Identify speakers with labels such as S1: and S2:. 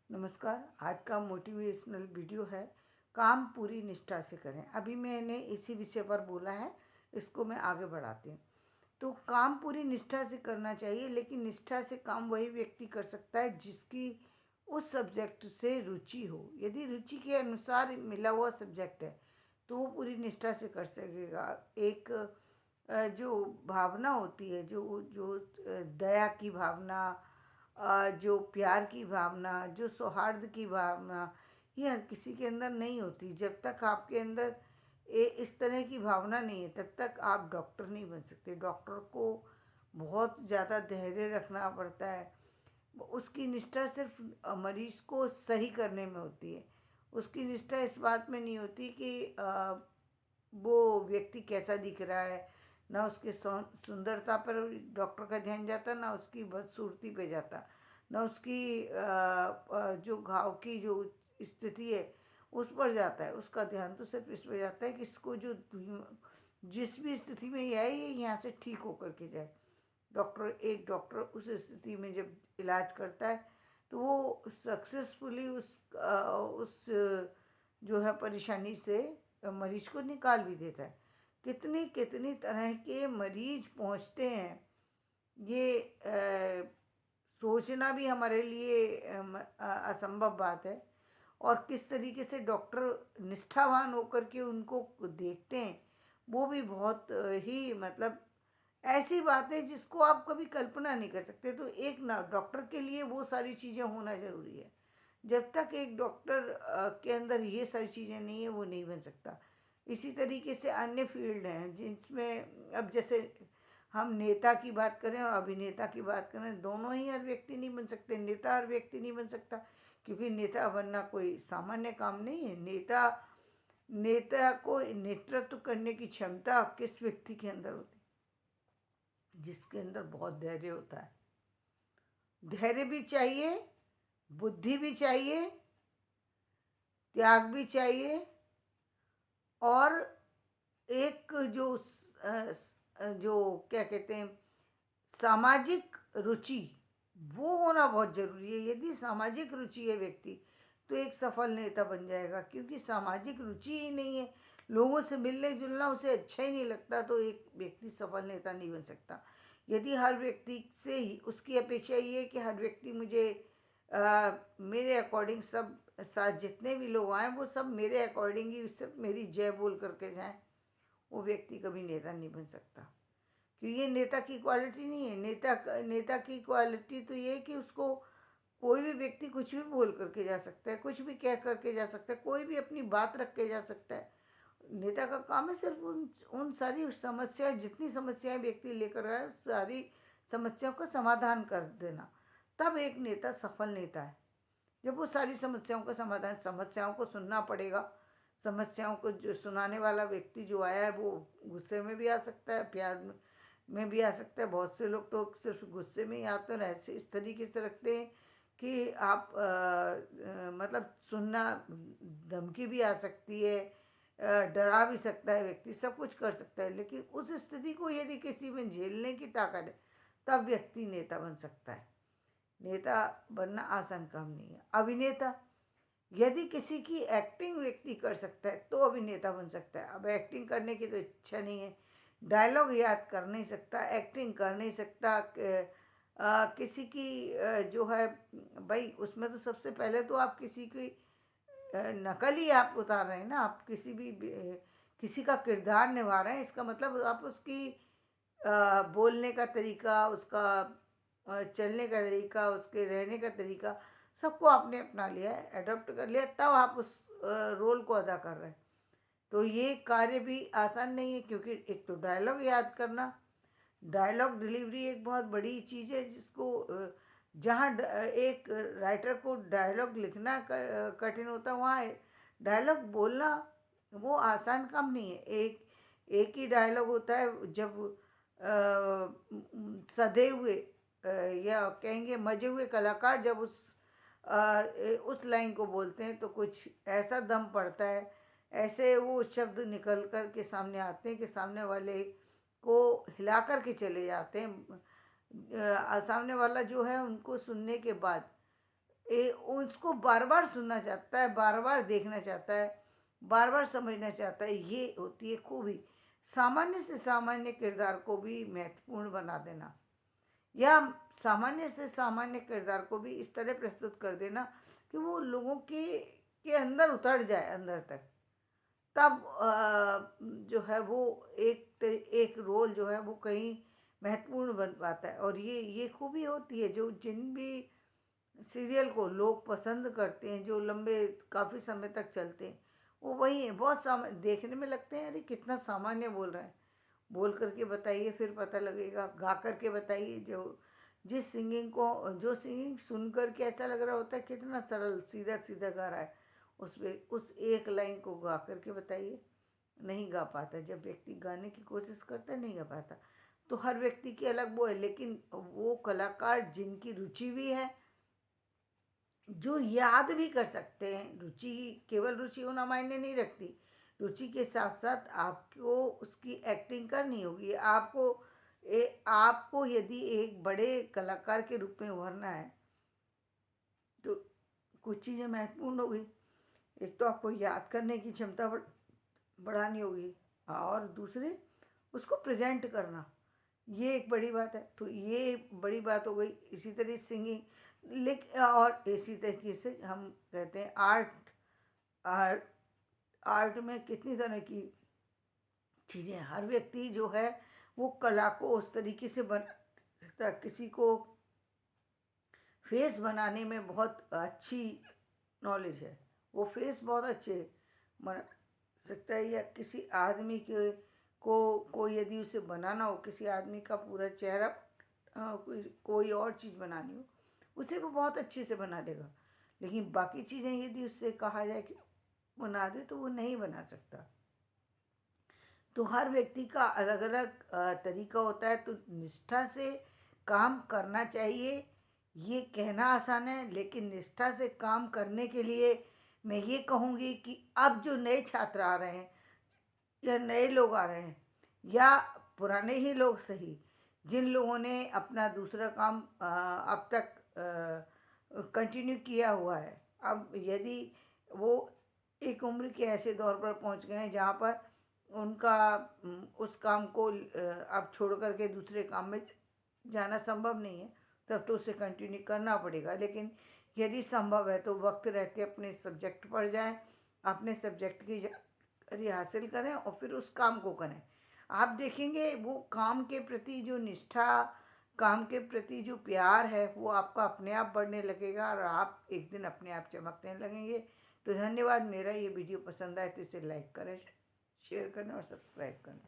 S1: नमस्कार। आज का मोटिवेशनल वीडियो है, काम पूरी निष्ठा से करें। अभी मैंने इसी विषय पर बोला है, इसको मैं आगे बढ़ाती हूँ। तो काम पूरी निष्ठा से करना चाहिए, लेकिन निष्ठा से काम वही व्यक्ति कर सकता है जिसकी उस सब्जेक्ट से रुचि हो। यदि रुचि के अनुसार मिला हुआ सब्जेक्ट है तो वो पूरी निष्ठा से कर सकेगा। एक जो भावना होती है, जो जो दया की भावना, जो प्यार की भावना, जो सौहार्द की भावना, ये हर किसी के अंदर नहीं होती। जब तक आपके अंदर इस तरह की भावना नहीं है, तब तक आप डॉक्टर नहीं बन सकते। डॉक्टर को बहुत ज़्यादा धैर्य रखना पड़ता है। उसकी निष्ठा सिर्फ मरीज को सही करने में होती है। उसकी निष्ठा इस बात में नहीं होती कि वो व्यक्ति कैसा दिख रहा है। ना उसके सुंदरता पर डॉक्टर का ध्यान जाता, ना उसकी बदसूरती पे जाता, ना उसकी जो घाव की जो स्थिति है उस पर जाता है। उसका ध्यान तो सिर्फ इस पर जाता है कि इसको जो जिस भी स्थिति में ये है, ये यहाँ से ठीक होकर के जाए। एक डॉक्टर उस स्थिति में जब इलाज करता है तो वो सक्सेसफुली उस जो है परेशानी से मरीज को निकाल भी देता है। कितनी कितनी तरह के मरीज पहुंचते हैं, ये सोचना भी हमारे लिए असंभव बात है। और किस तरीके से डॉक्टर निष्ठावान होकर के उनको देखते हैं, वो भी बहुत ही मतलब ऐसी बात है जिसको आप कभी कल्पना नहीं कर सकते। तो एक ना डॉक्टर के लिए वो सारी चीज़ें होना ज़रूरी है। जब तक एक डॉक्टर के अंदर ये सारी चीज़ें नहीं है, वो नहीं बन सकता। इसी तरीके से अन्य फील्ड हैं जिसमें, अब जैसे हम नेता की बात करें और अभिनेता की बात करें, दोनों ही हर व्यक्ति नहीं बन सकते। नेता हर व्यक्ति नहीं बन सकता, क्योंकि नेता बनना कोई सामान्य काम नहीं है। नेता नेता को नेतृत्व करने की क्षमता किस व्यक्ति के अंदर होती है? जिसके अंदर बहुत धैर्य होता है। धैर्य भी चाहिए, बुद्धि भी चाहिए, त्याग भी चाहिए, और एक जो क्या कहते हैं, सामाजिक रुचि, वो होना बहुत ज़रूरी है। यदि सामाजिक रुचि है व्यक्ति, तो एक सफल नेता बन जाएगा। क्योंकि सामाजिक रुचि ही नहीं है, लोगों से मिलने जुलना उसे अच्छा ही नहीं लगता, तो एक व्यक्ति सफल नेता नहीं बन सकता। यदि हर व्यक्ति से ही उसकी अपेक्षा ये है कि हर व्यक्ति मुझे मेरे अकॉर्डिंग सब साथ जितने भी लोग आए वो सब मेरे अकॉर्डिंग ही सिर्फ मेरी जय बोल करके जाएं, वो व्यक्ति कभी नेता नहीं बन सकता। क्योंकि ये नेता की क्वालिटी नहीं है। नेता की क्वालिटी तो ये है कि उसको कोई भी व्यक्ति कुछ भी बोल करके जा सकता है, कुछ भी कह करके जा सकता है, कोई भी अपनी बात रख के जा सकता है। नेता का काम है सिर्फ उन सारी समस्या, जितनी समस्याएं व्यक्ति लेकर आए, उस सारी समस्याओं का समाधान कर देना। तब एक नेता सफल नेता है। जब वो सारी समस्याओं का समाधान, समस्याओं को सुनना पड़ेगा। समस्याओं को जो सुनाने वाला व्यक्ति जो आया है, वो गुस्से में भी आ सकता है, प्यार में भी आ सकता है। बहुत से लोग तो सिर्फ गुस्से में ही आते हैं, ऐसे इस तरीके से रखते हैं कि आप मतलब सुनना, धमकी भी आ सकती है, डरा भी सकता है व्यक्ति, सब कुछ कर सकता है। लेकिन उस स्थिति को यदि किसी में झेलने की ताकत है, तब व्यक्ति नेता बन सकता है। नेता बनना आसान काम नहीं है। अभिनेता, यदि किसी की एक्टिंग व्यक्ति कर सकता है तो अभिनेता बन सकता है। अब एक्टिंग करने की तो इच्छा नहीं है, डायलॉग याद कर नहीं सकता, एक्टिंग कर नहीं सकता, किसी की जो है भाई, उसमें तो सबसे पहले तो आप किसी की नकल ही आप उतार रहे हैं ना। आप किसी का किरदार निभा रहे हैं, इसका मतलब आप उसकी बोलने का तरीका, उसका चलने का तरीका, उसके रहने का तरीका, सबको आपने अपना लिया है, एडॉप्ट कर लिया, तब आप उस रोल को अदा कर रहे हैं। तो ये कार्य भी आसान नहीं है, क्योंकि एक तो डायलॉग याद करना, डायलॉग डिलीवरी एक बहुत बड़ी चीज़ है, जिसको जहाँ एक राइटर को डायलॉग लिखना कठिन होता है, वहाँ डायलॉग बोलना वो आसान काम नहीं है। एक ही डायलॉग होता है। जब सधे हुए या कहेंगे मजे हुए कलाकार जब उस लाइन को बोलते हैं, तो कुछ ऐसा दम पड़ता है, ऐसे वो शब्द निकल कर के सामने आते हैं कि सामने वाले को हिला कर के चले जाते हैं। सामने वाला जो है, उनको सुनने के बाद उसको बार बार सुनना चाहता है, बार बार देखना चाहता है, बार बार समझना चाहता है। ये होती है खूबी, सामान्य से सामान्य किरदार को भी महत्वपूर्ण बना देना, या सामान्य से सामान्य किरदार को भी इस तरह प्रस्तुत कर देना कि वो लोगों के अंदर उतर जाए, अंदर तक। तब जो है वो एक रोल जो है वो कहीं महत्वपूर्ण बन पाता है। और ये खूबी होती है, जो जिन भी सीरियल को लोग पसंद करते हैं, जो लंबे काफ़ी समय तक चलते हैं, वो वही है। बहुत देखने में लगते हैं अरे कितना सामान्य बोल रहे हैं, बोल करके बताइए फिर पता लगेगा, गा करके बताइए। जो सिंगिंग सुन करके ऐसा लग रहा होता है कितना सरल सीधा सीधा गा रहा है, उस एक लाइन को गा करके बताइए। नहीं गा पाता, जब व्यक्ति गाने की कोशिश करता है नहीं गा पाता। तो हर व्यक्ति की अलग वो है, लेकिन वो कलाकार जिनकी रुचि भी है, जो याद भी कर सकते हैं। रुचि, केवल रुचि होना मायने नहीं रखती, रुचि के साथ साथ आपको उसकी एक्टिंग करनी होगी। आपको यदि एक बड़े कलाकार के रूप में उभरना है तो कुछ चीज़ें महत्वपूर्ण होगी। एक तो आपको याद करने की क्षमता बढ़ानी होगी, और दूसरे उसको प्रेजेंट करना, ये एक बड़ी बात है। तो ये बड़ी बात हो गई। इसी तरह सिंगिंग, लेकिन और इसी तरीके से हम कहते हैं आर्ट आर्ट में कितनी तरह की चीज़ें, हर व्यक्ति जो है वो कला को उस तरीके से बना सकता है। किसी को फेस बनाने में बहुत अच्छी नॉलेज है, वो फेस बहुत अच्छे बना सकता है। या किसी आदमी के को यदि उसे बनाना हो, किसी आदमी का पूरा चेहरा, कोई और चीज़ बनानी हो, उसे वो बहुत अच्छे से बना देगा। लेकिन बाकी चीज़ें यदि उससे कहा जाए कि बना दे, तो वो नहीं बना सकता। तो हर व्यक्ति का अलग अलग तरीका होता है। तो निष्ठा से काम करना चाहिए, ये कहना आसान है, लेकिन निष्ठा से काम करने के लिए मैं ये कहूँगी कि अब जो नए छात्र आ रहे हैं, या नए लोग आ रहे हैं, या पुराने ही लोग सही, जिन लोगों ने अपना दूसरा काम अब तक कंटिन्यू किया हुआ है, अब यदि वो एक उम्र के ऐसे दौर पर पहुंच गए हैं जहाँ पर उनका उस काम को अब छोड़ करके दूसरे काम में जाना संभव नहीं है, तब तो उसे कंटिन्यू करना पड़ेगा। लेकिन यदि संभव है तो वक्त रहते अपने सब्जेक्ट पर जाएं, अपने सब्जेक्ट की जानकारी हासिल करें और फिर उस काम को करें। आप देखेंगे वो काम के प्रति जो निष्ठा, काम के प्रति जो प्यार है, वो आपका अपने आप बढ़ने लगेगा और आप एक दिन अपने आप चमकने लगेंगे। तो धन्यवाद। मेरा ये वीडियो पसंद आए तो इसे लाइक करें, शेयर करें और सब्सक्राइब करें।